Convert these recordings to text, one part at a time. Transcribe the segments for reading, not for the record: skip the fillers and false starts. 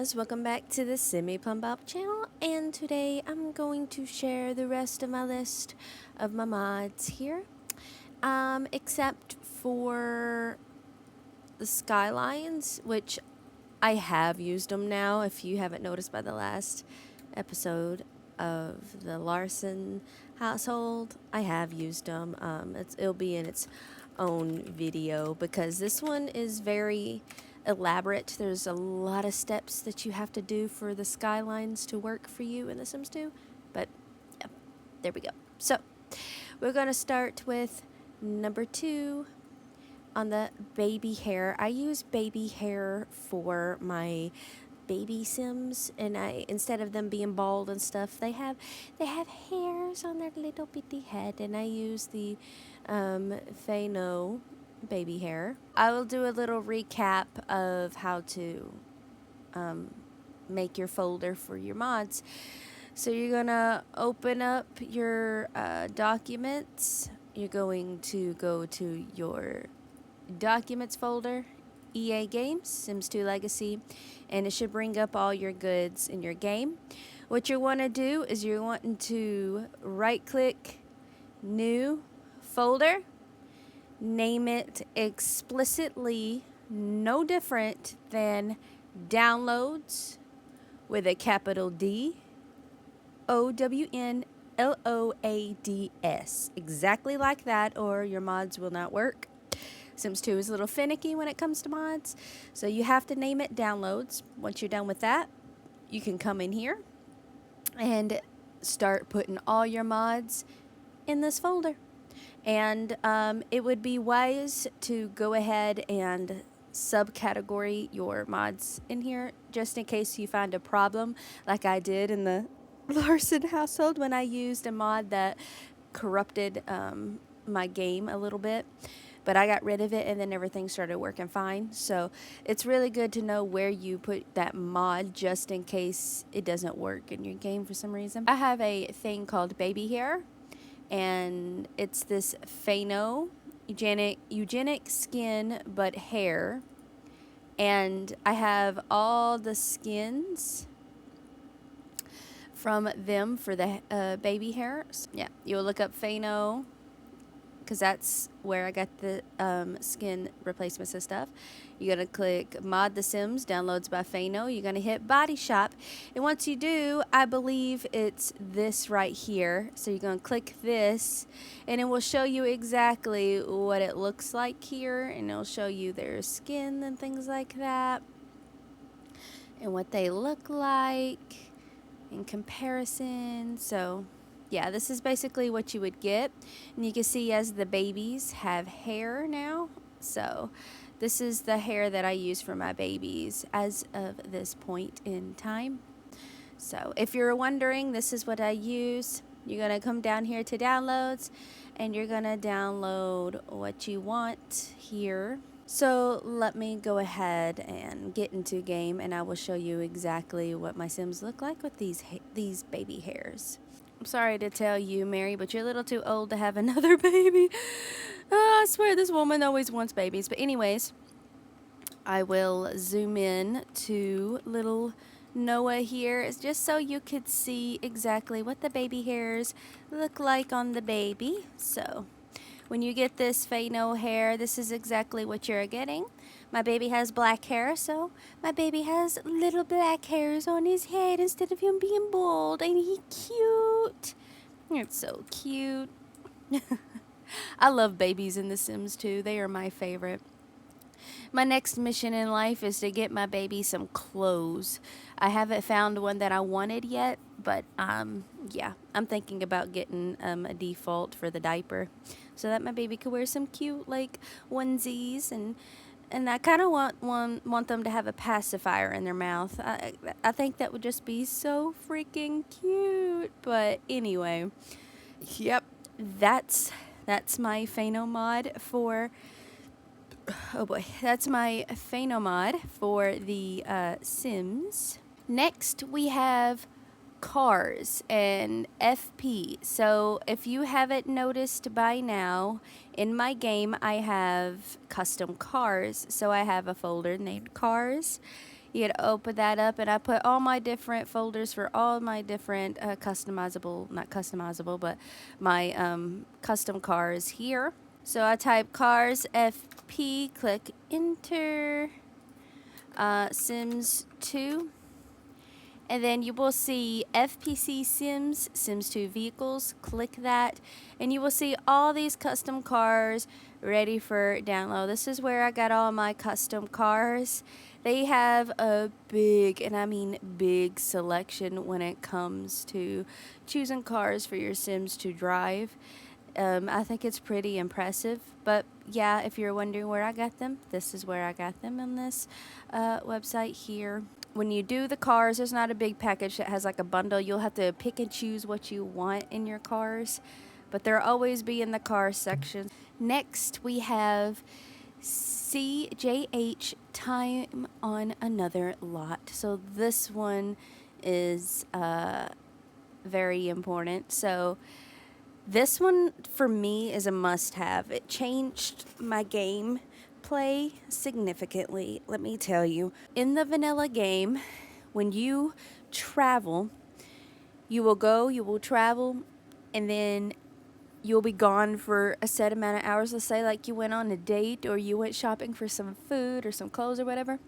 guys, welcome back to the Simi Plum Bop channel, and today I'm going to share the rest of my list of my mods here, except for the skylines, which I have used them now. If you haven't noticed by the last episode of the Larson household, I have used them. It'll be in its own video because this one is very elaborate. There's a lot of steps that you have to do for the skylines to work for you in The Sims 2. But yeah, there we go. So we're going to start with number 2 on the baby hair. I use baby hair for my baby Sims, and instead of them being bald and stuff, they have hairs on their little bitty head, and I use the Fano baby hair. I will do a little recap of how to make your folder for your mods. So you're gonna open up your documents. You're going to go to your documents folder, EA Games, Sims 2 Legacy, and it should bring up all your goods in your game. What you want to do is you're wanting to right click, new folder, name it explicitly no different than downloads with a capital D, OWNLOADS. Exactly like that, or your mods will not work. Sims 2 is a little finicky when it comes to mods, so you have to name it downloads. Once you're done with that, you can come in here and start putting all your mods in this folder. And it would be wise to go ahead and subcategory your mods in here, just in case you find a problem like I did in the Larson household when I used a mod that corrupted my game a little bit. But I got rid of it, and then everything started working fine. So it's really good to know where you put that mod, just in case it doesn't work in your game for some reason. I have a thing called baby hair, and it's this Fano eugenic skin but hair, and I have all the skins from them for the baby hairs. Yeah, you'll look up Fano, because that's where I got the skin replacements and stuff. You're going to click Mod The Sims, Downloads by Fano. You're going to hit Body Shop. And once you do, I believe it's this right here. So you're going to click this, and it will show you exactly what it looks like here. And it'll show you their skin and things like that, and what they look like in comparison. So yeah, this is basically what you would get. And you can see as the babies have hair now. So this is the hair that I use for my babies as of this point in time. So if you're wondering, this is what I use. You're going to come down here to downloads, and you're going to download what you want here. So let me go ahead and get into game, and I will show you exactly what my Sims look like with these baby hairs. I'm sorry to tell you, Mary, but you're a little too old to have another baby. I swear this woman always wants babies. But anyways, I will zoom in to little Noah here. It's just so you could see exactly what the baby hairs look like on the baby. So when you get this Fano hair, this is exactly what you're getting. My baby has black hair, so my baby has little black hairs on his head instead of him being bald. Ain't he cute? It's so cute. I love babies in The Sims 2. They are my favorite. My next mission in life is to get my baby some clothes. I haven't found one that I wanted yet, but yeah, I'm thinking about getting a default for the diaper so that my baby could wear some cute like onesies, and I kind of want them to have a pacifier in their mouth. I think that would just be so freaking cute. But anyway, yep, that's my Fano mod for. Oh boy, that's my Fano mod for the Sims. Next, we have cars and FP. So if you haven't noticed by now, in my game I have custom cars. So I have a folder named cars. You gotta open that up, and I put all my different folders for all my different customizable, not customizable, but my custom cars here. So I type cars FP, click enter, Sims 2. And then you will see FPC Sims, Sims 2 vehicles. Click that, and you will see all these custom cars ready for download. This is where I got all my custom cars. They have a big, and I mean big, selection when it comes to choosing cars for your Sims to drive. I think it's pretty impressive. But yeah, if you're wondering where I got them, this is where I got them on this website here. When you do the cars, there's not a big package that has like a bundle. You'll have to pick and choose what you want in your cars, but they'll always be in the car section. Next, we have CJH, Time on Another Lot. So this one is very important. So this one for me is a must-have. It changed my game play significantly, let me tell you. In the vanilla game, when you travel, you will travel, and then you'll be gone for a set amount of hours. Let's say like you went on a date, or you went shopping for some food or some clothes or whatever.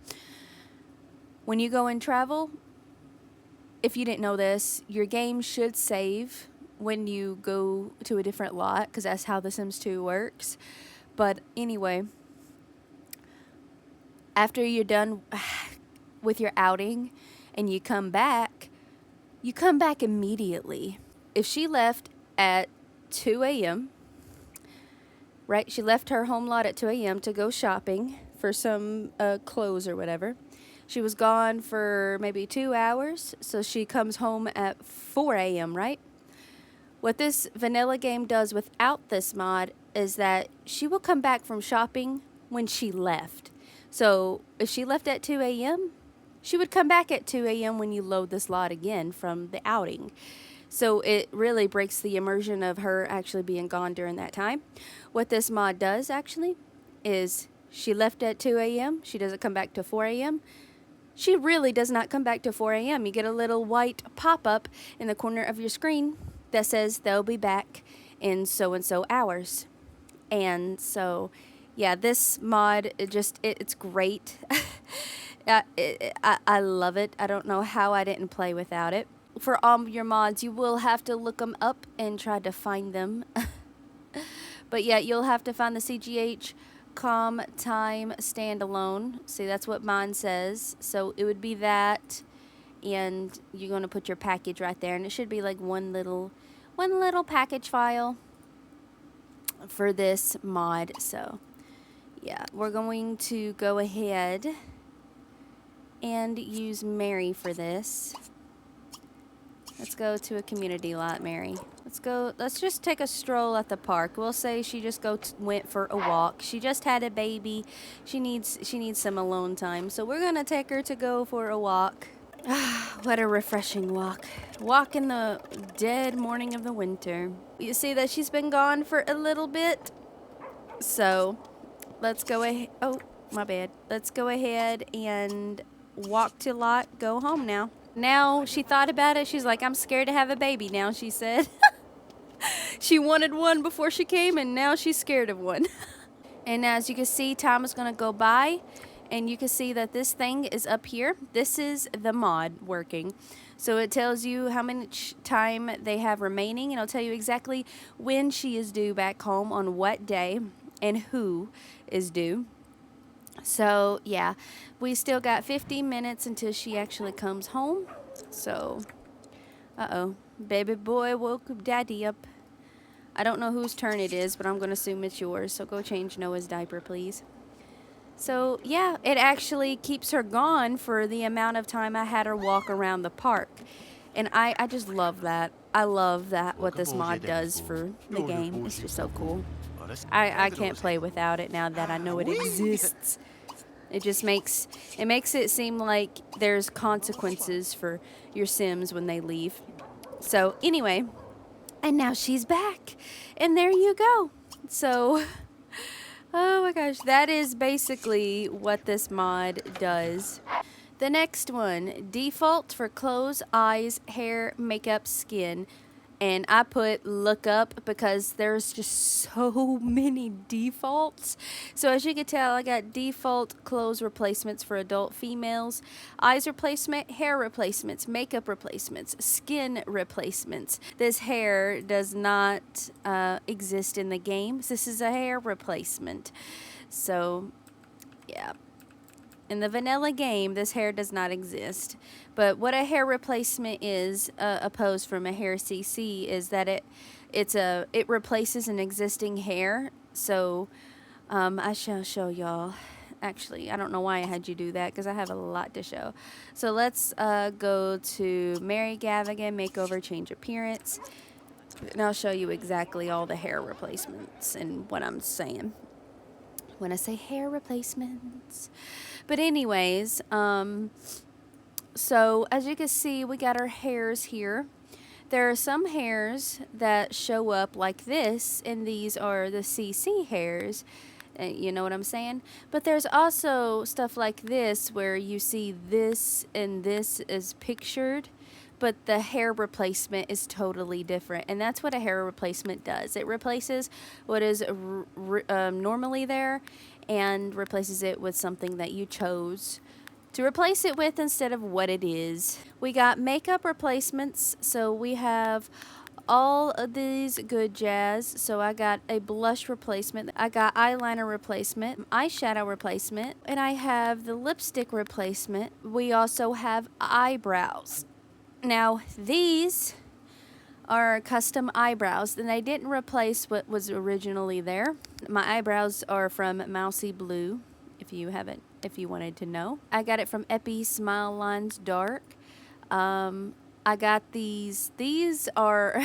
When you go and travel, if you didn't know this, your game should save when you go to a different lot, because that's how The Sims 2 works. But anyway, after you're done with your outing and you come back immediately. If she left at 2 a.m., right? She left her home lot at 2 a.m. to go shopping for some clothes or whatever. She was gone for maybe 2 hours, so she comes home at 4 a.m., right? What this vanilla game does without this mod is that she will come back from shopping when she left. So if she left at 2 a.m., she would come back at 2 a.m. when you load this lot again from the outing. So it really breaks the immersion of her actually being gone during that time. What this mod does actually is she left at 2 a.m. She doesn't come back to 4 a.m. She really does not come back to 4 a.m. You get a little white pop-up in the corner of your screen that says they'll be back in so-and-so hours. And so, yeah, this mod, it's great. I love it. I don't know how I didn't play without it. For all your mods, you will have to look them up and try to find them. But yeah, you'll have to find the CGH Calm Time Standalone. See, that's what mine says. So it would be that, and you're going to put your package right there, and it should be like one little package file for this mod. So yeah, we're going to go ahead and use Mary for this. Let's go to a community lot, Mary. Let's just take a stroll at the park. We'll say she just went for a walk. She just had a baby. She needs some alone time. So we're going to take her to go for a walk. What a refreshing walk. Walk in the dead morning of the winter. You see that she's been gone for a little bit. So let's go ahead. Oh, my bad. Let's go ahead and walk to lot, go home now. Now she thought about it. She's like, I'm scared to have a baby now, she said. She wanted one before she came, and now she's scared of one. And as you can see, time is going to go by, and you can see that this thing is up here. This is the mod working. So it tells you how much time they have remaining, and it'll tell you exactly when she is due back home, on what day, and who is due. So yeah, we still got 15 minutes until she actually comes home. So, baby boy woke daddy up. I don't know whose turn it is, but I'm going to assume it's yours. So go change Noah's diaper, please. So yeah, it actually keeps her gone for the amount of time I had her walk around the park. And I just love that. I love that, what this mod does for the game. It's just so cool. I can't play without it now that I know it exists. It just makes it seem like there's consequences for your Sims when they leave. So anyway, and now she's back, and there you go. So, oh my gosh, that is basically what this mod does. The next one, default for clothes, eyes, hair, makeup, skin. And I put look up because there's just so many defaults. So as you can tell, I got default clothes replacements for adult females, eyes replacement, hair replacements, makeup replacements, skin replacements. This hair does not exist in the game. This is a hair replacement. So yeah. In the vanilla game, this hair does not exist. But what a hair replacement is, opposed from a hair CC, is that it replaces an existing hair. So I shall show y'all. Actually, I don't know why I had you do that because I have a lot to show. So let's go to Mary Gavigan, makeover, change appearance. And I'll show you exactly all the hair replacements and what I'm saying when I say hair replacements. But anyways, so as you can see, we got our hairs here. There are some hairs that show up like this, and these are the CC hairs. You know what I'm saying? But there's also stuff like this where you see this and this is pictured, but the hair replacement is totally different. And that's what a hair replacement does. It replaces what is normally there and replaces it with something that you chose to replace it with instead of what it is. We got makeup replacements. So we have all of these good jazz. So I got a blush replacement, I got eyeliner replacement, eyeshadow replacement, and I have the lipstick replacement. We also have eyebrows. Now these are custom eyebrows, and I didn't replace what was originally there. My eyebrows are from Mousy Blue, if you wanted to know. I got it from Epi Smile Lines Dark. I got these are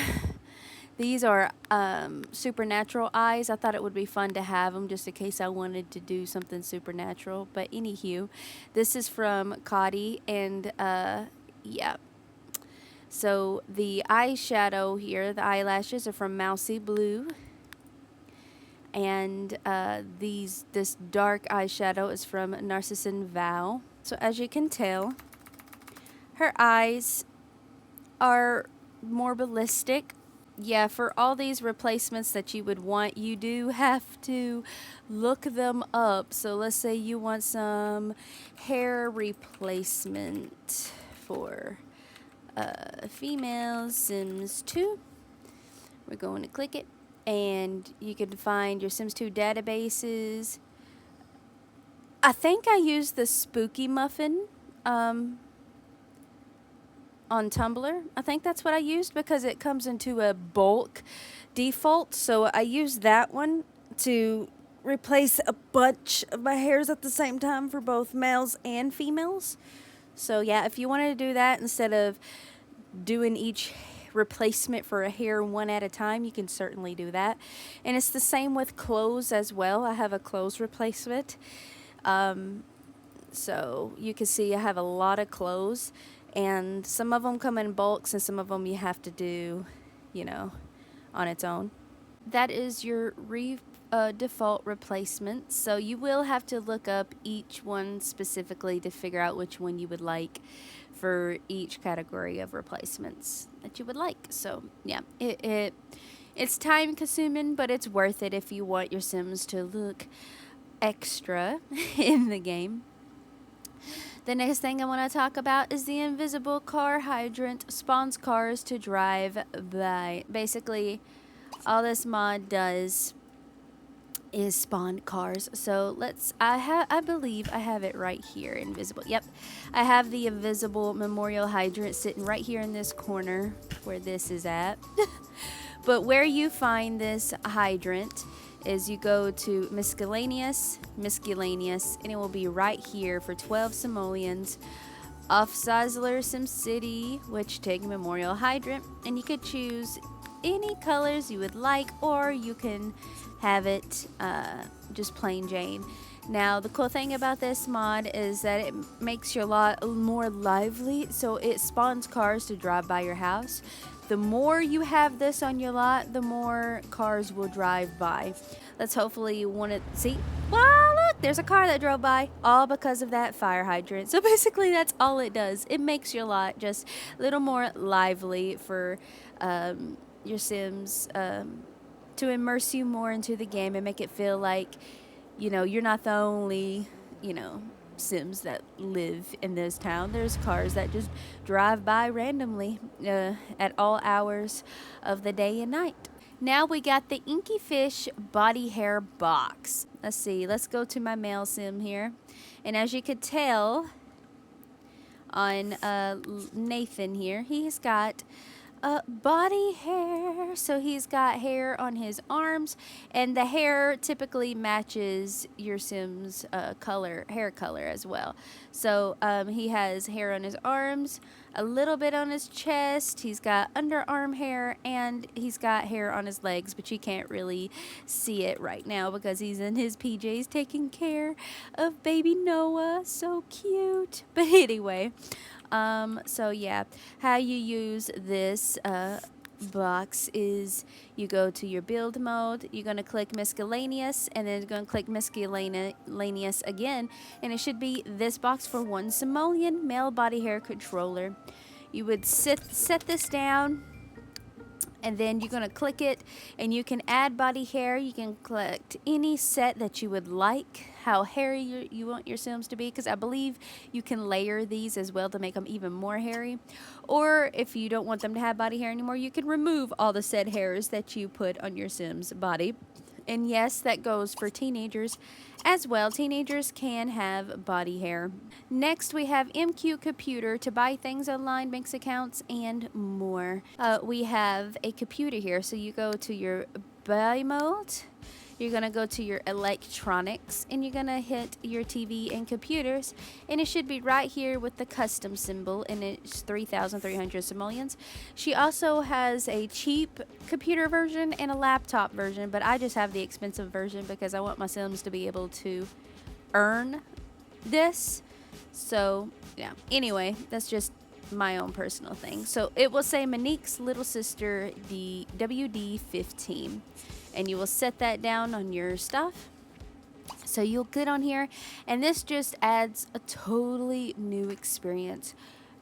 these are supernatural eyes. I thought it would be fun to have them just in case I wanted to do something supernatural. But anywho, this is from Cody, and yeah. So the eyeshadow here, the eyelashes are from Mousy Blue. And this dark eyeshadow is from Narcissan Vow. So as you can tell, her eyes are more ballistic. Yeah, for all these replacements that you would want, you do have to look them up. So let's say you want some hair replacement for female Sims 2. We're going to click it, and you can find your Sims 2 databases. I think I used the Spooky Muffin on Tumblr. I think that's what I used because it comes into a bulk default. So I used that one to replace a bunch of my hairs at the same time for both males and females. So yeah, if you wanted to do that instead of doing each replacement for a hair one at a time, you can certainly do that. And it's the same with clothes as well. I have a clothes replacement. So you can see I have a lot of clothes, and some of them come in bulks and some of them you have to do, on its own. That is your default replacement. So you will have to look up each one specifically to figure out which one you would like for each category of replacements that you would like. So yeah, it's time consuming, but it's worth it if you want your Sims to look extra in the game. The next thing I want to talk about is the invisible car hydrant. Spawns cars to drive by. Basically, all this mod does is spawn cars. So I believe I have it right here, invisible. Yep, I have the invisible memorial hydrant sitting right here in this corner where this is at. But where you find this hydrant is you go to miscellaneous, and it will be right here for 12 simoleons off Sizzler SimCity, which take memorial hydrant, and you could choose any colors you would like, or you can have it just plain Jane. Now the cool thing about this mod is that it makes your lot more lively, so it spawns cars to drive by your house. The more you have this on your lot, the more cars will drive by. Let's hopefully see. Wow, look! look, there's a car that drove by, all because of that fire hydrant. So basically, that's all it does. It makes your lot just a little more lively for your Sims, to immerse you more into the game and make it feel like, you're not the only, Sims that live in this town. There's cars that just drive by randomly at all hours of the day and night. Now we got the Inky Fish body hair box. Let's see. Let's go to my male sim here. And as you could tell on Nathan here, he's got body hair. So he's got hair on his arms, and the hair typically matches your Sim's hair color as well. So he has hair on his arms, a little bit on his chest. He's got underarm hair, and he's got hair on his legs, but you can't really see it right now because he's in his PJs taking care of baby Noah. So cute. But anyway, so yeah, how you use this box is you go to your build mode, you're going to click miscellaneous, and then you're going to click miscellaneous again, and it should be this box for one simoleon male body hair controller. You would set this down, and then you're going to click it, and you can add body hair. You can collect any set that you would like, how hairy you want your Sims to be, because I believe you can layer these as well to make them even more hairy. Or if you don't want them to have body hair anymore, you can remove all the said hairs that you put on your Sim's body. And yes, that goes for teenagers as well. Teenagers can have body hair. Next, we have MQ Computer to buy things online, banks accounts, and more. We have a computer here. So you go to your buy mode. You're going to go to your electronics, and you're going to hit your TV and computers, and it should be right here with the custom symbol, and it's 3,300 simoleons. She also has a cheap computer version and a laptop version, but I just have the expensive version because I want my Sims to be able to earn this. So yeah, anyway, that's just my own personal thing. So it will say Monique's little sister, the WD-15. And you will set that down on your stuff. So you'll get on here, and this just adds a totally new experience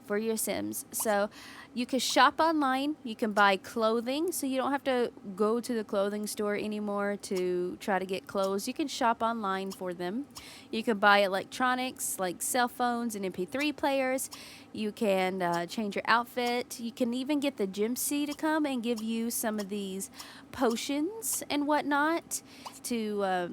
for your Sims. So you can shop online, you can buy clothing, so you don't have to go to the clothing store anymore to try to get clothes. You can shop online for them. You can buy electronics like cell phones and MP3 players. You can change your outfit. You can even get the Gypsy to come and give you some of these potions and whatnot to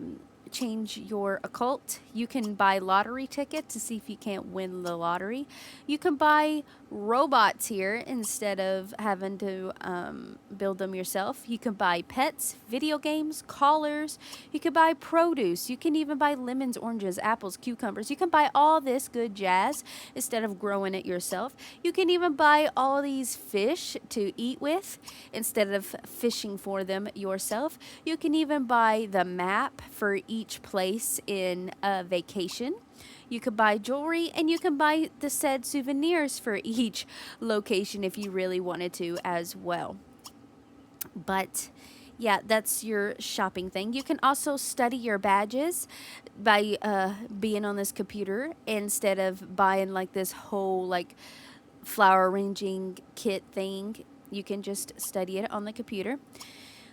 change your occult. You can buy lottery tickets to see if you can't win the lottery. You can buy robots here instead of having to build them yourself. You can buy pets, video games, collars. You can buy produce. You can even buy lemons, oranges, apples, cucumbers. You can buy all this good jazz instead of growing it yourself. You can even buy all these fish to eat with instead of fishing for them yourself. You can even buy the map for each place in a vacation. You could buy jewelry, and you can buy the said souvenirs for each location if you really wanted to as well. But yeah, that's your shopping thing. You can also study your badges by being on this computer instead of buying like this whole like flower arranging kit thing. You can just study it on the computer.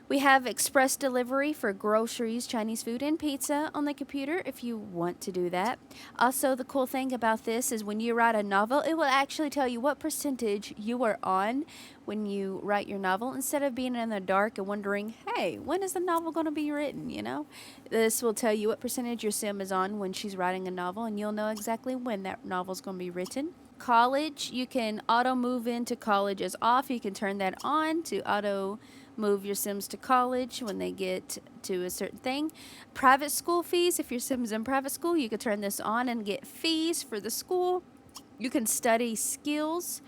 We have express delivery for groceries, Chinese food, and pizza on the computer if you want to do that. Also, the cool thing about this is when you write a novel, it will actually tell you what percentage you are on when you write your novel, instead of being in the dark and wondering, hey, when is the novel going to be written, you know? This will tell you what percentage your Sim is on when she's writing a novel, and you'll know exactly when that novel is going to be written. College, you can auto move into college as off. You can turn that on to auto move your Sims to college when they get to a certain thing. Private school fees, if your Sim's in private school, you can turn this on and get fees for the school. You can study skills,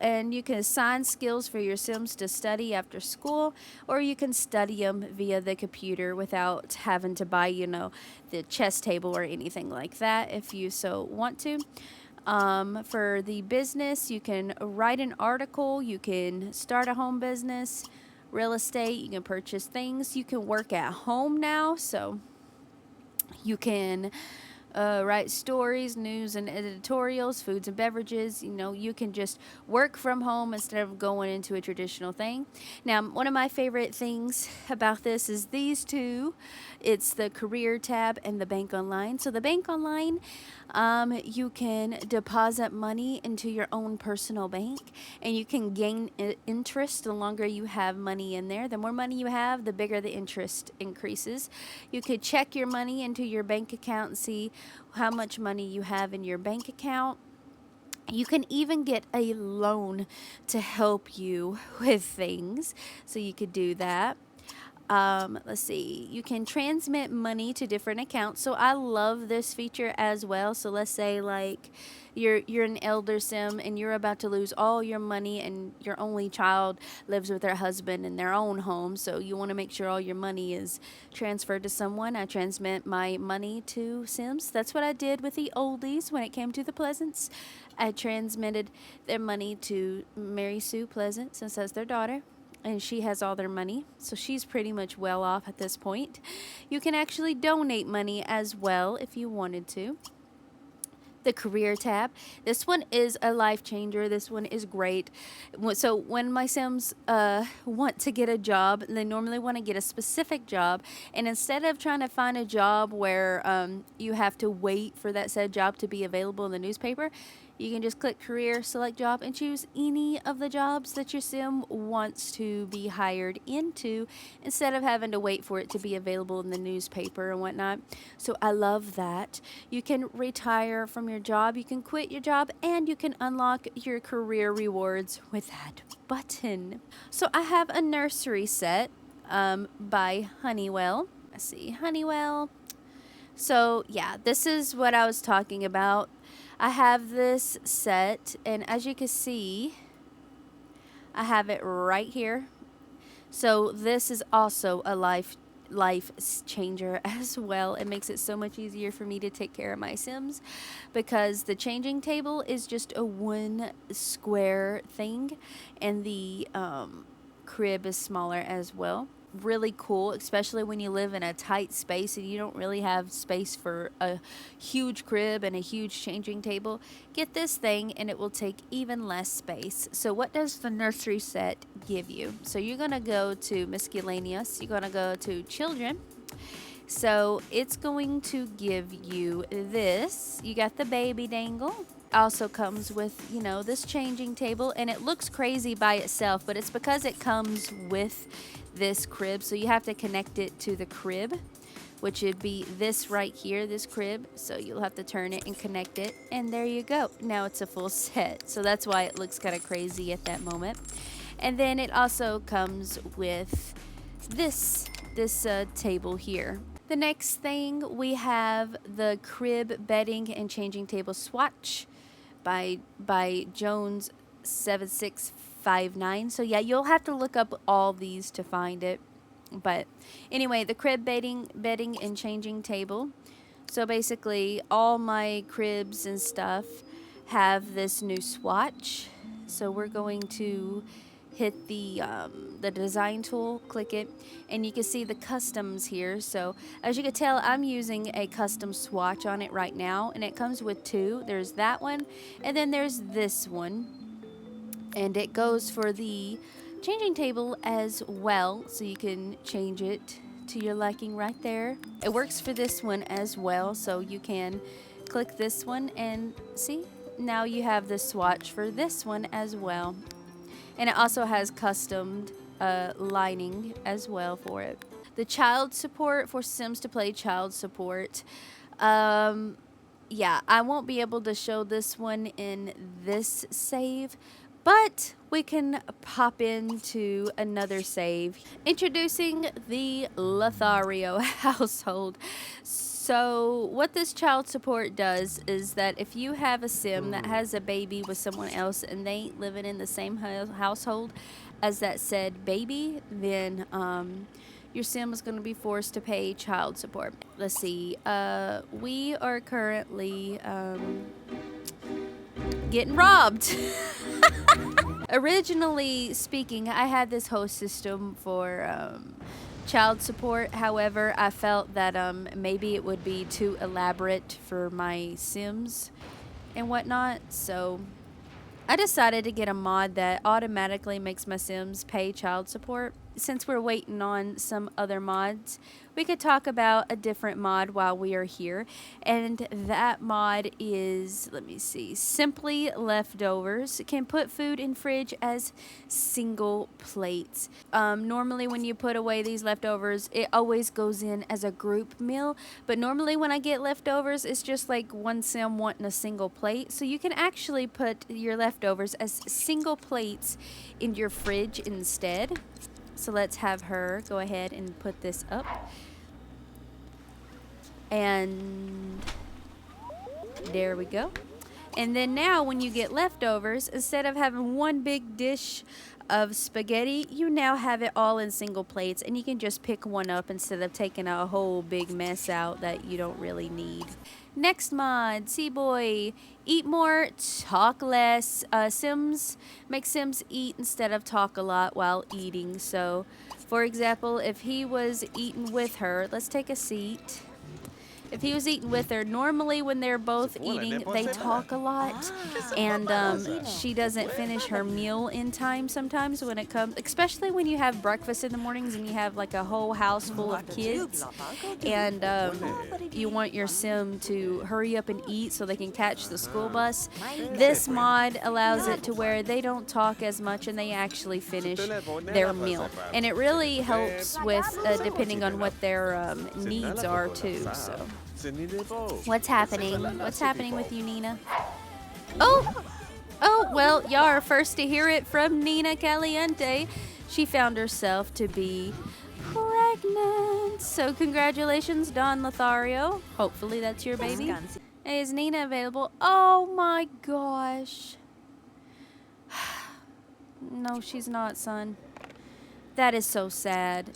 and you can assign skills for your Sims to study after school, or you can study them via the computer without having to buy, the chess table or anything like that if you so want to. For the business, you can write an article, you can start a home business, real estate, you can purchase things, you can work at home now, so You can write stories, news, and editorials, foods and beverages. You know, you can just work from home instead of going into a traditional thing. Now, one of my favorite things about this is these two. It's the career tab and the bank online. So the bank online, you can deposit money into your own personal bank, and you can gain interest the longer you have money in there. The more money you have, the bigger the interest increases. You could check your money into your bank account and see how much money you have in your bank account. You can even get a loan to help you with things, so you could do that. Let's see, you can transmit money to different accounts. So I love this feature as well. So let's say like you're an elder sim and you're about to lose all your money, and your only child lives with their husband in their own home, so you want to make sure all your money is transferred to someone. I transmit my money to Sims. That's what I did with the oldies when it came to the Pleasants. I transmitted their money to Mary Sue Pleasant, since that's their daughter, and she has all their money, so she's pretty much well off at this point. You can actually donate money as well if you wanted to. The career tab, this one is a life changer. This one is great. So when my Sims want to get a job, they normally want to get a specific job, and instead of trying to find a job where you have to wait for that said job to be available in the newspaper, you can just click career, select job, and choose any of the jobs that your sim wants to be hired into, instead of having to wait for it to be available in the newspaper and whatnot. So I love that. You can retire from your job, you can quit your job, and you can unlock your career rewards with that button. So I have a nursery set by Honeywell. Let's see, Honeywell. So yeah, this is what I was talking about. I have this set, and as you can see, I have it right here. So this is also a life changer as well. It makes it so much easier for me to take care of my Sims, because the changing table is just a one square thing, and the crib is smaller as well. Really cool, especially when you live in a tight space and you don't really have space for a huge crib and a huge changing table. Get this thing and it will take even less space. So what does the nursery set give you? So you're going to go to miscellaneous, you're going to go to children. So it's going to give you this. You got the baby dangle. Also comes with, you know, this changing table, and it looks crazy by itself, but it's because it comes with this crib. So you have to connect it to the crib, which would be this right here, this crib. So you'll have to turn it and connect it, and there you go. Now it's a full set. So that's why it looks kind of crazy at that moment. And then it also comes with this table here. The next thing, we have the crib bedding and changing table swatch by Jones 7659. So yeah, you'll have to look up all these to find it. But anyway, the crib bedding and changing table. So basically all my cribs and stuff have this new swatch. So we're going to hit the design tool, click it, and you can see the customs here. So as you can tell, I'm using a custom swatch on it right now, and it comes with two. There's that one, and then there's this one, and it goes for the changing table as well, so you can change it to your liking right there. It works for this one as well, so you can click this one and see, now you have the swatch for this one as well. And it also has custom lining as well for it. The child support, for Sims to play child support. Yeah, I won't be able to show this one in this save, but we can pop into another save. Introducing the Lothario household. So what this child support does is that if you have a Sim that has a baby with someone else and they ain't living in the same household as that said baby, then your Sim is going to be forced to pay child support. Let's see. We are currently getting robbed. Originally speaking, I had this whole system for child support. However, I felt that maybe it would be too elaborate for my Sims and whatnot. So I decided to get a mod that automatically makes my Sims pay child support. Since we're waiting on some other mods, we could talk about a different mod while we are here. And that mod is, let me see, Simply Leftovers. It can put food in fridge as single plates. Normally when you put away these leftovers, it always goes in as a group meal. But normally when I get leftovers, it's just like one Sim wanting a single plate. So you can actually put your leftovers as single plates in your fridge instead. So let's have her go ahead and put this up. And there we go. And then now when you get leftovers, instead of having one big dish of spaghetti, you now have it all in single plates, and you can just pick one up instead of taking a whole big mess out that you don't really need. Next mod, Seaboy, eat more, talk less. Sims make Sims eat instead of talk a lot while eating. So, for example, if he was eating with her, let's take a seat. If he was eating with her, normally when they're both eating, they talk a lot, and she doesn't finish her meal in time sometimes when it comes, especially when you have breakfast in the mornings and you have like a whole house full of kids, and you want your Sim to hurry up and eat so they can catch the school bus. This mod allows it to where they don't talk as much and they actually finish their meal, and it really helps with depending on what their needs are too. So. What's happening? What's happening with you, Nina? Oh! Oh, well, y'all are first to hear it from Nina Caliente. She found herself to be pregnant. So congratulations, Don Lothario. Hopefully that's your baby. Hey, is Nina available? Oh my gosh. No, she's not, son. That is so sad.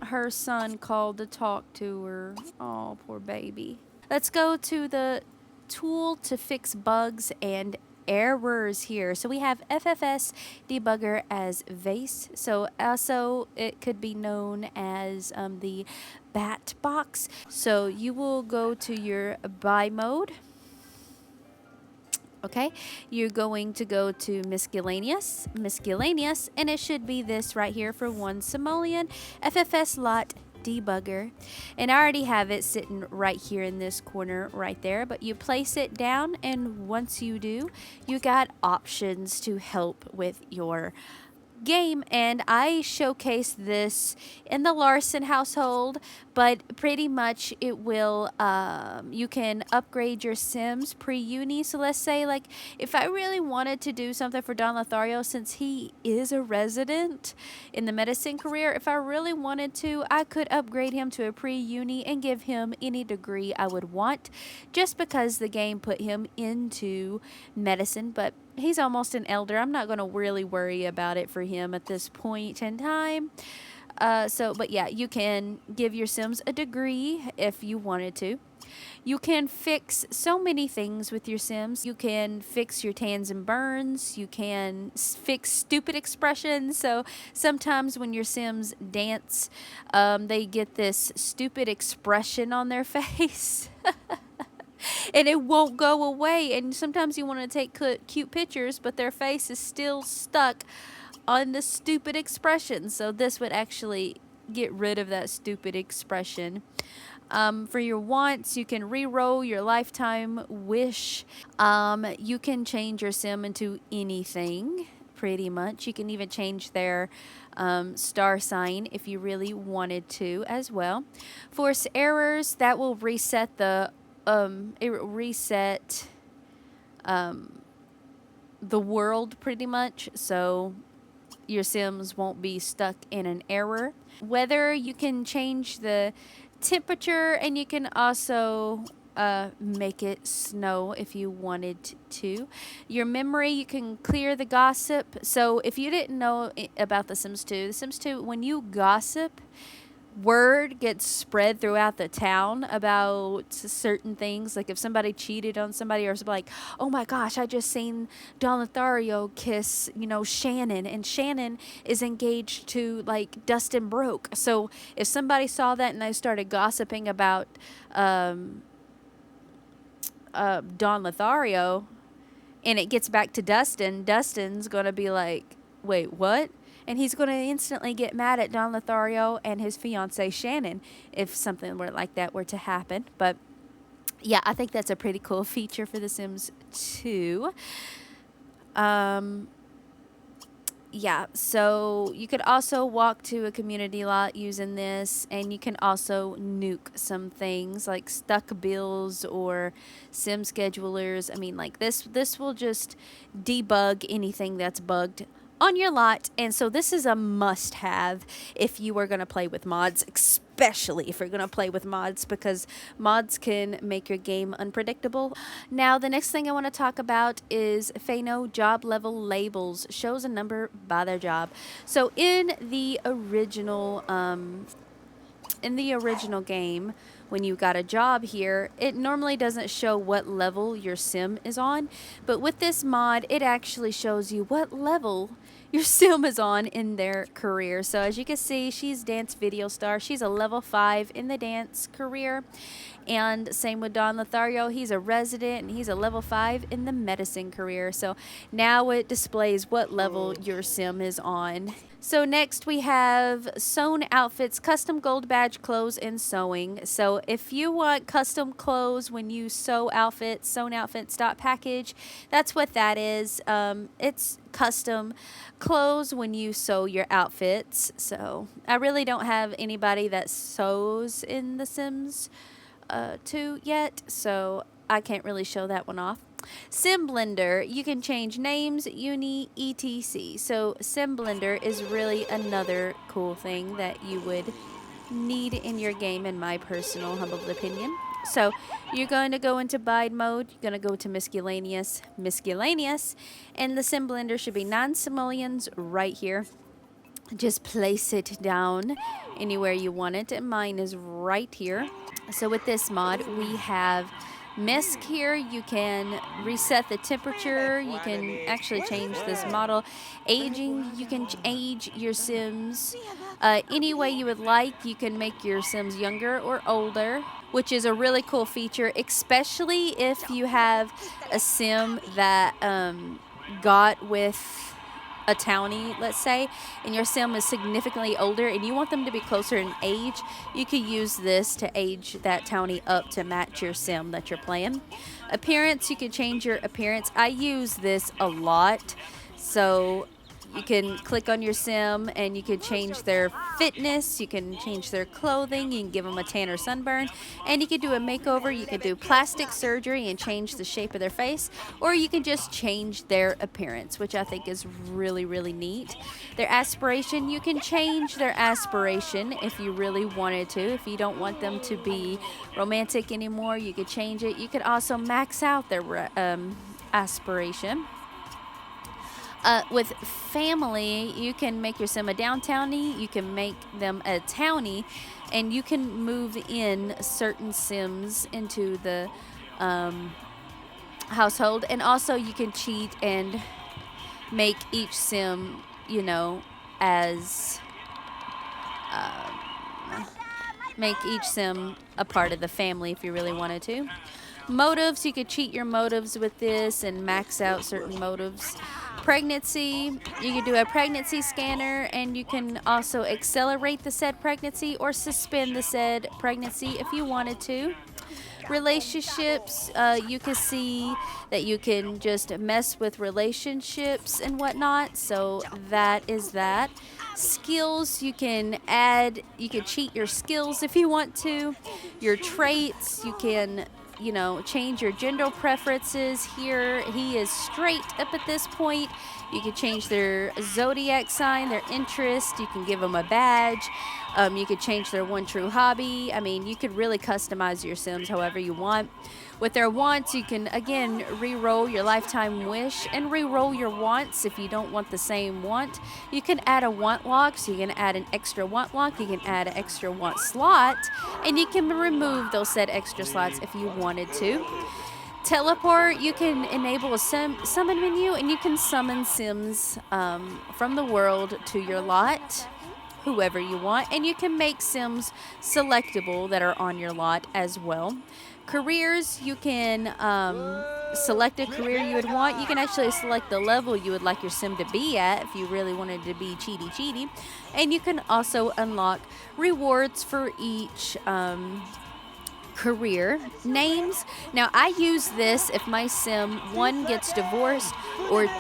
Her son called to talk to her. Oh, poor baby. Let's go to the tool to fix bugs and errors here. So we have FFS debugger as Vase. So also it could be known as the bat box. So you will go to your buy mode. Okay, you're going to go to miscellaneous, and it should be this right here for one simoleon, FFS lot debugger, and I already have it sitting right here in this corner right there, but you place it down, and once you do, you got options to help with your game, and I showcased this in the Larson household, but pretty much it will you can upgrade your Sims pre-uni. So let's say like if I really wanted to do something for Don Lothario, since he is a resident in the medicine career, if I really wanted to, I could upgrade him to a pre-uni and give him any degree I would want, just because the game put him into medicine. But he's almost an elder. I'm not going to really worry about it for him at this point in time. But yeah, you can give your Sims a degree if you wanted to. You can fix so many things with your Sims. You can fix your tans and burns. You can fix stupid expressions. So sometimes when your Sims dance, they get this stupid expression on their face. And it won't go away. And sometimes you want to take cute pictures, but their face is still stuck on the stupid expression. So this would actually get rid of that stupid expression. For your wants, you can re-roll your lifetime wish. You can change your Sim into anything, pretty much. You can even change their star sign if you really wanted to as well. Force errors, that will reset the the world pretty much, so your Sims won't be stuck in an error. Weather, you can change the temperature, and you can also make it snow if you wanted to. Your memory, you can clear the gossip. So if you didn't know about The Sims 2, The Sims 2, when you gossip, word gets spread throughout the town about certain things. Like if somebody cheated on somebody, or somebody like, oh my gosh, I just seen Don Lothario kiss, Shannon, and Shannon is engaged to like Dustin Broke. So if somebody saw that and they started gossiping about Don Lothario, and it gets back to Dustin, Dustin's going to be like, wait, what? And he's going to instantly get mad at Don Lothario and his fiancee Shannon if something like that were to happen. But yeah, I think that's a pretty cool feature for The Sims 2. Yeah, so you could also walk to a community lot using this, and you can also nuke some things like stuck bills or sim schedulers. I mean, like this will just debug anything that's bugged on your lot. And so this is a must have if you are going to play with mods, especially if you're going to play with mods, because mods can make your game unpredictable. Now the next thing I want to talk about is Phano job level labels. Shows a number by their job. So in the original game, when you got a job here, it normally doesn't show what level your sim is on, but with this mod, it actually shows you what level your sim is on in their career. So as you can see, she's dance video star. She's a level 5 in the dance career. And same with Don Lothario. He's a resident and he's a level 5 in the medicine career. So now it displays what level your sim is on. So next we have sewn outfits, custom gold badge clothes, and sewing. So if you want custom clothes when you sew outfits, sewn outfits package, that's what that is. It's custom clothes when you sew your outfits. So I really don't have anybody that sews in The Sims 2 yet, so I can't really show that one off. Sim Blender, you can change names, uni, etc. So Sim Blender is really another cool thing that you would need in your game, in my personal humble opinion. So you're going to go into bide mode, you're going to go to miscellaneous, and the Sim Blender should be 9 simoleons right here. Just place it down anywhere you want it, and mine is right here. So with this mod, we have Misc here. You can reset the temperature. You can actually change this model. Aging, you can age your Sims any way you would like. You can make your Sims younger or older, which is a really cool feature, especially if you have a Sim that got with a townie, let's say, and your sim is significantly older and you want them to be closer in age. You could use this to age that townie up to match your sim that you're playing. Appearance, you can change your appearance. I use this a lot. So you can click on your sim and you can change their fitness, you can change their clothing, you can give them a tan or sunburn, and you can do a makeover. You can do plastic surgery and change the shape of their face, or you can just change their appearance, which I think is really, really neat. Their aspiration, you can change their aspiration if you really wanted to. If you don't want them to be romantic anymore, you could change it. You could also max out their aspiration. With family, you can make your sim a downtownie, you can make them a townie, and you can move in certain sims into the household. And also you can cheat and make each sim, as make each sim a part of the family if you really wanted to. Motives, you could cheat your motives with this and max out certain motives. Pregnancy, you can do a pregnancy scanner, and you can also accelerate the said pregnancy or suspend the said pregnancy if you wanted to. Relationships, you can see that you can just mess with relationships and whatnot, so that is that. Skills, you can cheat your skills if you want to. Your traits, you can change your gender preferences. Here he is straight up at this point. You can change their zodiac sign, their interest. You can give them a badge. You could change their one true hobby. I mean, you could really customize your Sims however you want. With their wants, you can again re-roll your lifetime wish and re-roll your wants if you don't want the same want. You can add a want lock, so you can add an extra want lock, you can add an extra want slot, and you can remove those said extra slots if you wanted to. Teleport, you can enable a summon menu, and you can summon Sims from the world to your lot, whoever you want, and you can make Sims selectable that are on your lot as well. Careers, you can select a career you would want. You can actually select the level you would like your Sim to be at if you really wanted to be cheaty. And you can also unlock rewards for each career. Names, now I use this if my Sim 1 gets divorced or 2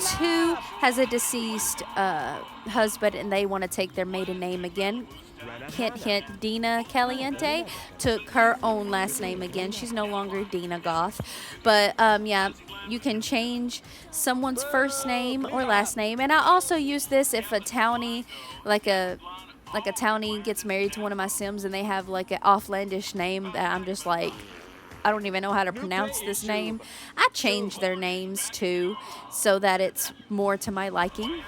has a deceased husband and they want to take their maiden name again. Hint, hint, Dina Caliente took her own last name again. She's no longer Dina Goth. But yeah, you can change someone's first name or last name. And I also use this if a townie, like a townie gets married to one of my Sims and they have like an offlandish name that I'm just like, I don't even know how to pronounce this name. I change their names too so that it's more to my liking.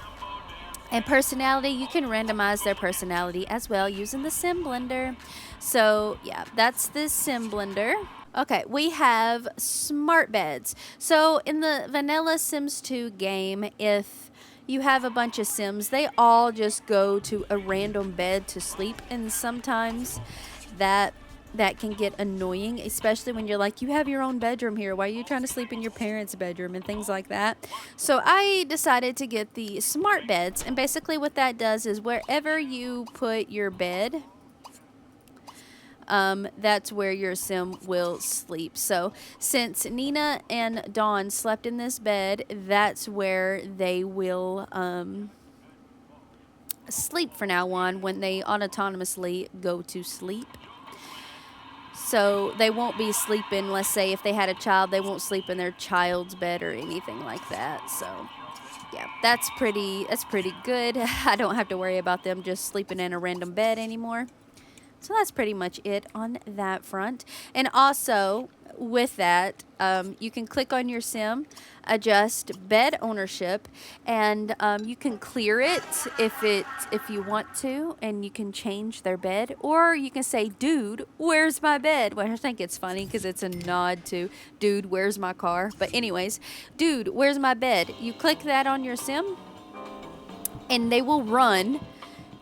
And personality, you can randomize their personality as well using the Sim Blender. So yeah, that's the Sim Blender. Okay, we have smart beds. So in the vanilla Sims 2 game, if you have a bunch of Sims, they all just go to a random bed to sleep, and sometimes that can get annoying, especially when you're like, you have your own bedroom here, why are you trying to sleep in your parents' bedroom and things like that. So I decided to get the smart beds, and basically what that does is wherever you put your bed, that's where your Sim will sleep. So since Nina and Dawn slept in this bed, that's where they will sleep from now on when they autonomously go to sleep. So they won't be sleeping, let's say if they had a child, they won't sleep in their child's bed or anything like that. So yeah, that's pretty good. I don't have to worry about them just sleeping in a random bed anymore. So that's pretty much it on that front. And also with that, you can click on your Sim, adjust bed ownership, and you can clear it if you want to, and you can change their bed, or you can say, dude, where's my bed? Well, I think it's funny because it's a nod to, dude, where's my car? But anyways, dude, where's my bed? You click that on your Sim, and they will run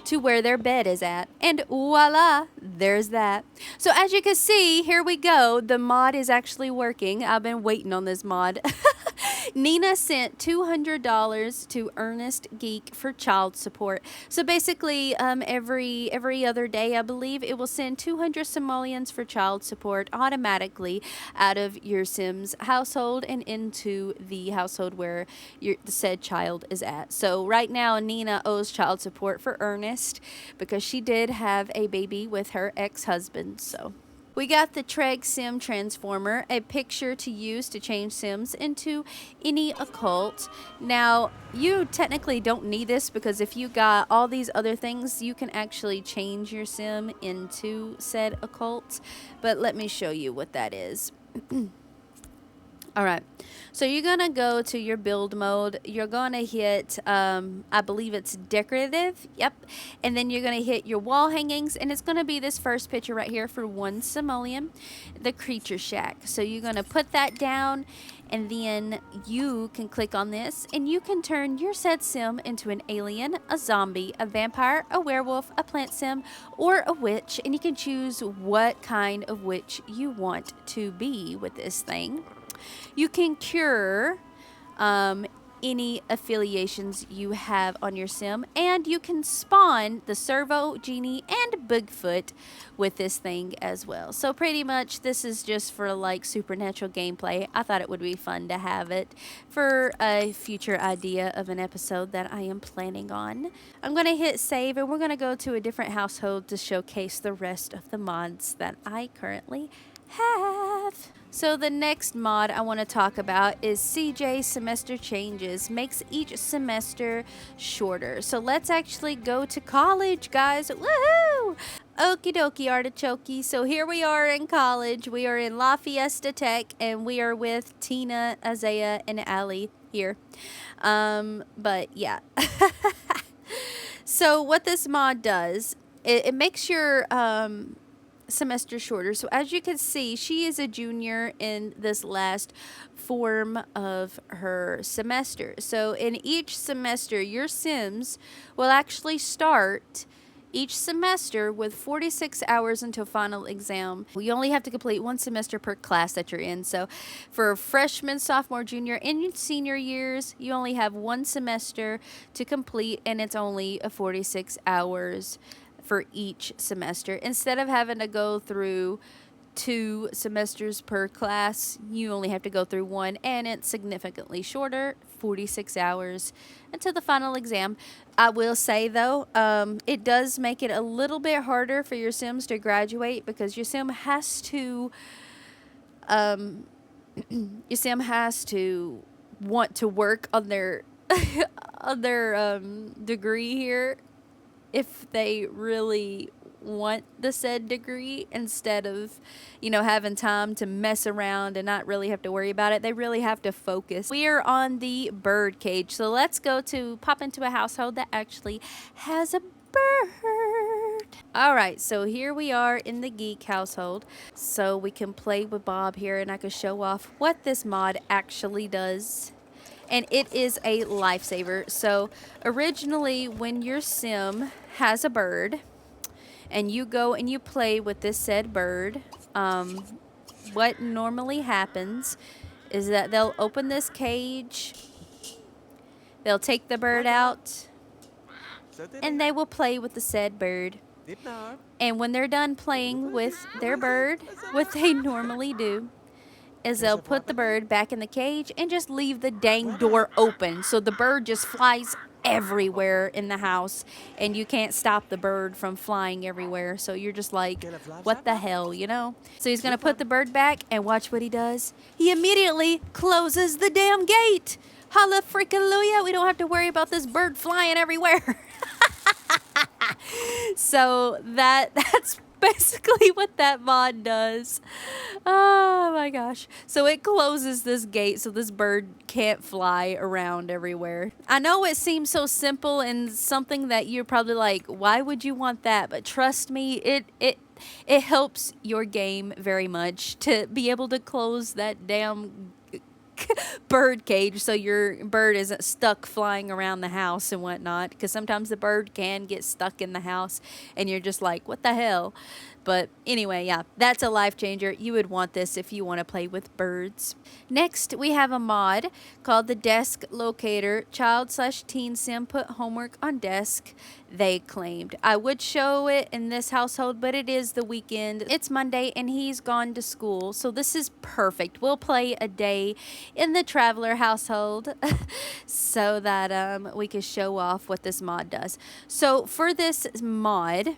to where their bed is at, and voila, there's that. So as you can see, here we go. The mod is actually working. I've been waiting on this mod. Nina sent $200 to Ernest Geek for child support. So basically, every other day, I believe, it will send 200 simoleons for child support automatically out of your Sim's household and into the household where the said child is at. So right now, Nina owes child support for Ernest because she did have a baby with her ex-husband. So we got the Treg Sim Transformer, a picture to use to change Sims into any occult. Now, you technically don't need this because if you got all these other things, you can actually change your Sim into said occult. But let me show you what that is. All right, so you're going to go to your build mode. You're going to hit, I believe it's decorative. Yep. And then you're going to hit your wall hangings, and it's going to be this first picture right here for 1 simoleon, the creature shack. So you're going to put that down, and then you can click on this, and you can turn your said Sim into an alien, a zombie, a vampire, a werewolf, a plant Sim, or a witch. And you can choose what kind of witch you want to be with this thing. You can cure any affiliations you have on your Sim, and you can spawn the Servo, Genie, and Bigfoot with this thing as well. So pretty much this is just for like supernatural gameplay. I thought it would be fun to have it for a future idea of an episode that I am planning on. I'm going to hit save, and we're going to go to a different household to showcase the rest of the mods that I currently have. So the next mod I want to talk about is CJ Semester Changes. Makes each semester shorter. So let's actually go to college, guys. Woohoo! Okie dokie, artichoke. So here we are in college. We are in La Fiesta Tech, and we are with Tina, Isaiah, and Allie here. But yeah. So what this mod does, it makes your semester shorter. So as you can see, she is a junior in this last form of her semester. So in each semester, your Sims will actually start each semester with 46 hours until final exam. You only have to complete one semester per class that you're in. So for freshman, sophomore, junior, and senior years, you only have one semester to complete, and it's only 46 hours for each semester. Instead of having to go through 2 semesters per class, you only have to go through one, and it's significantly shorter, 46 hours until the final exam. I will say though, it does make it a little bit harder for your Sims to graduate, because your Sim has to want to work on their on their degree here, if they really want the said degree, instead of, having time to mess around and not really have to worry about it. They really have to focus. We are on the bird cage. So let's pop into a household that actually has a bird. All right, so here we are in the geek household. So we can play with Bob here, and I can show off what this mod actually does. And it is a lifesaver. So originally, when your Sim has a bird and you go and you play with this said bird, what normally happens is that they'll open this cage, they'll take the bird out, and they will play with the said bird. And when they're done playing with their bird, what they normally do is they'll put the bird back in the cage and just leave the dang door open. So the bird just flies everywhere in the house, and you can't stop the bird from flying everywhere. So you're just like, what the hell, So he's going to put the bird back, and watch what he does. He immediately closes the damn gate. Holla freakalooya. We don't have to worry about this bird flying everywhere. So that's basically what that mod does. Oh my gosh. So it closes this gate so this bird can't fly around everywhere. I know it seems so simple and something that you're probably like, why would you want that? But trust me, it helps your game very much to be able to close that damn bird cage so your bird isn't stuck flying around the house and whatnot, because sometimes the bird can get stuck in the house and you're just like, what the hell? But anyway, yeah, that's a life changer. You would want this if you want to play with birds. Next, we have a mod called the Desk Locator. Child/teen Sim put homework on desk, they claimed. I would show it in this household, but it is the weekend. It's Monday and he's gone to school, so this is perfect. We'll play a day in the Traveler household so that we can show off what this mod does. So for this mod,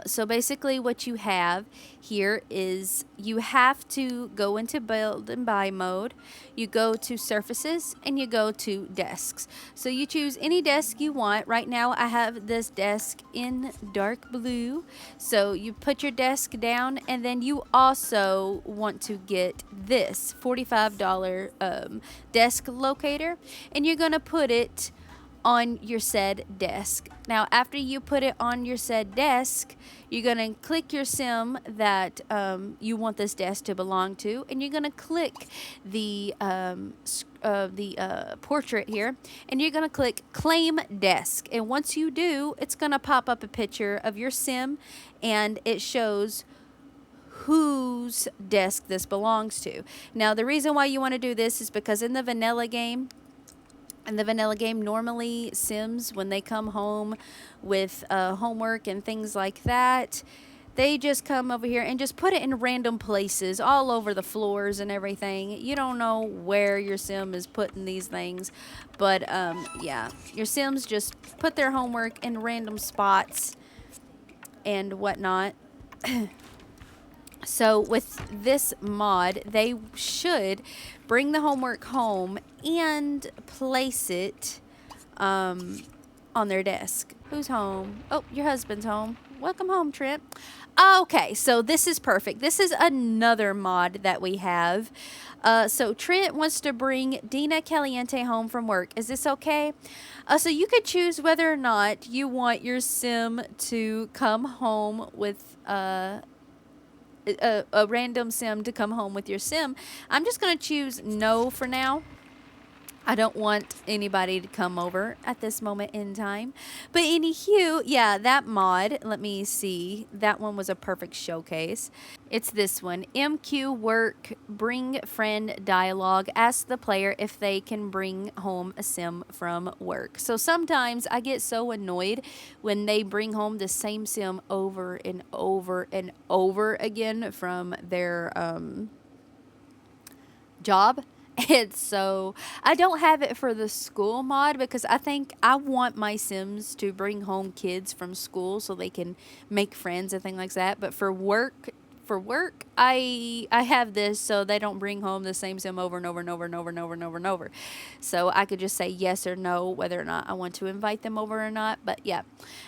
so basically what you have here is you have to go into build and buy mode. You go to surfaces and you go to desks. So you choose any desk you want. Right now I have this desk in dark blue. So you put your desk down, and then you also want to get this $45 desk locator, and you're going to put it on your said desk. Now, after you put it on your said desk, you're going to click your Sim that you want this desk to belong to, and you're going to click the portrait here, and you're going to click Claim Desk. And once you do, it's going to pop up a picture of your Sim, and it shows whose desk this belongs to. Now, the reason why you want to do this is because in the vanilla game, normally Sims, when they come home with homework and things like that, they just come over here and just put it in random places all over the floors and everything. You don't know where your Sim is putting these things, but yeah, your Sims just put their homework in random spots and whatnot. So with this mod, they should bring the homework home and place it on their desk. Who's home? Oh, your husband's home. Welcome home, Trent. Okay, so this is perfect. This is another mod that we have. So Trent wants to bring Dina Caliente home from work. Is this okay? So you could choose whether or not you want your sim to come home with a random sim to come home with your sim. I'm just going to choose no for now. I don't want anybody to come over at this moment in time. But anywho, yeah, that mod, let me see. That one was a perfect showcase. It's this one. MQ work, bring friend dialogue. Ask the player if they can bring home a sim from work. So sometimes I get so annoyed when they bring home the same sim over and over and over again from their job. And so I don't have it for the school mod because I think I want my Sims to bring home kids from school so they can make friends and things like that. But for work, I have this so they don't bring home the same sim over and over and over and over and over and over and over. So I could just say yes or no whether or not I want to invite them over or not. But yeah,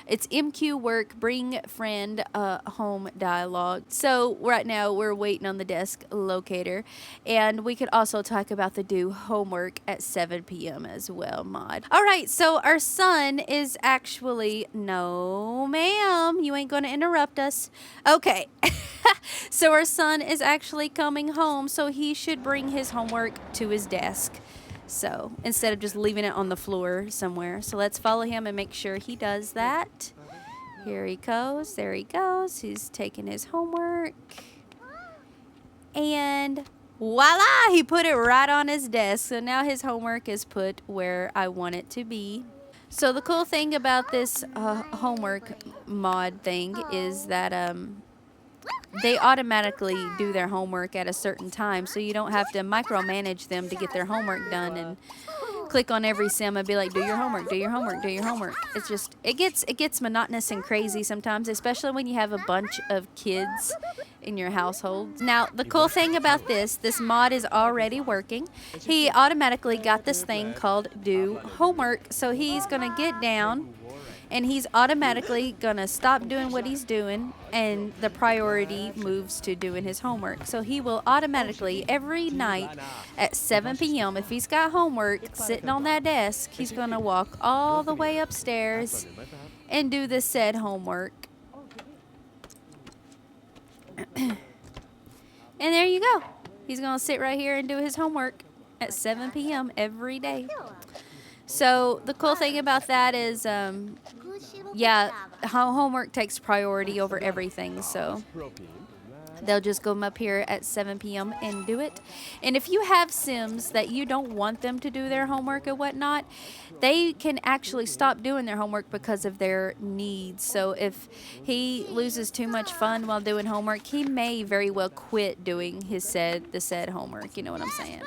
it's MQ work, bring friend home dialogue. So right now we're waiting on the desk locator, and we could also talk about the do homework at 7 p.m. as well mod. All right, so our son is actually, no ma'am, you ain't gonna interrupt us. Okay. So our son is actually coming home, so he should bring his homework to his desk. So instead of just leaving it on the floor somewhere. So let's follow him and make sure he does that. Here he goes. There he goes. He's taking his homework. And voila, he put it right on his desk. So now his homework is put where I want it to be. So the cool thing about this homework mod thing is that they automatically do their homework at a certain time, so you don't have to micromanage them to get their homework done and click on every sim and be like, do your homework, do your homework, do your homework. It's just, it gets monotonous and crazy sometimes, especially when you have a bunch of kids in your household. Now, the cool thing about this mod is already working. He automatically got this thing called do homework, so he's gonna get down and he's automatically gonna stop doing what he's doing, and the priority moves to doing his homework. So he will automatically every night at 7 p.m. if he's got homework sitting on that desk, he's gonna walk all the way upstairs and do the said homework. And there you go. He's gonna sit right here and do his homework at 7 p.m. every day. So the cool thing about that is, yeah, homework takes priority over everything. So they'll just come up here at 7 p.m. and do it. And if you have Sims that you don't want them to do their homework and whatnot, they can actually stop doing their homework because of their needs. So if he loses too much fun while doing homework, he may very well quit doing the said homework. You know what I'm saying?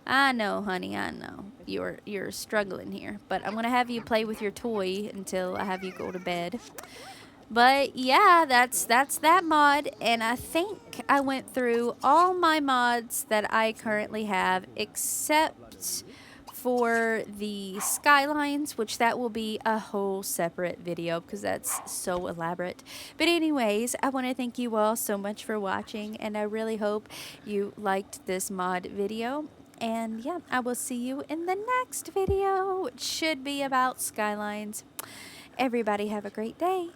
I know, honey, I know. You're struggling here. But I'm going to have you play with your toy until I have you go to bed. But yeah, that's that mod, and I think I went through all my mods that I currently have except for the skylines, which that will be a whole separate video because that's so elaborate. But anyways, I want to thank you all so much for watching, and I really hope you liked this mod video. And yeah, I will see you in the next video, which should be about skylines. Everybody have a great day.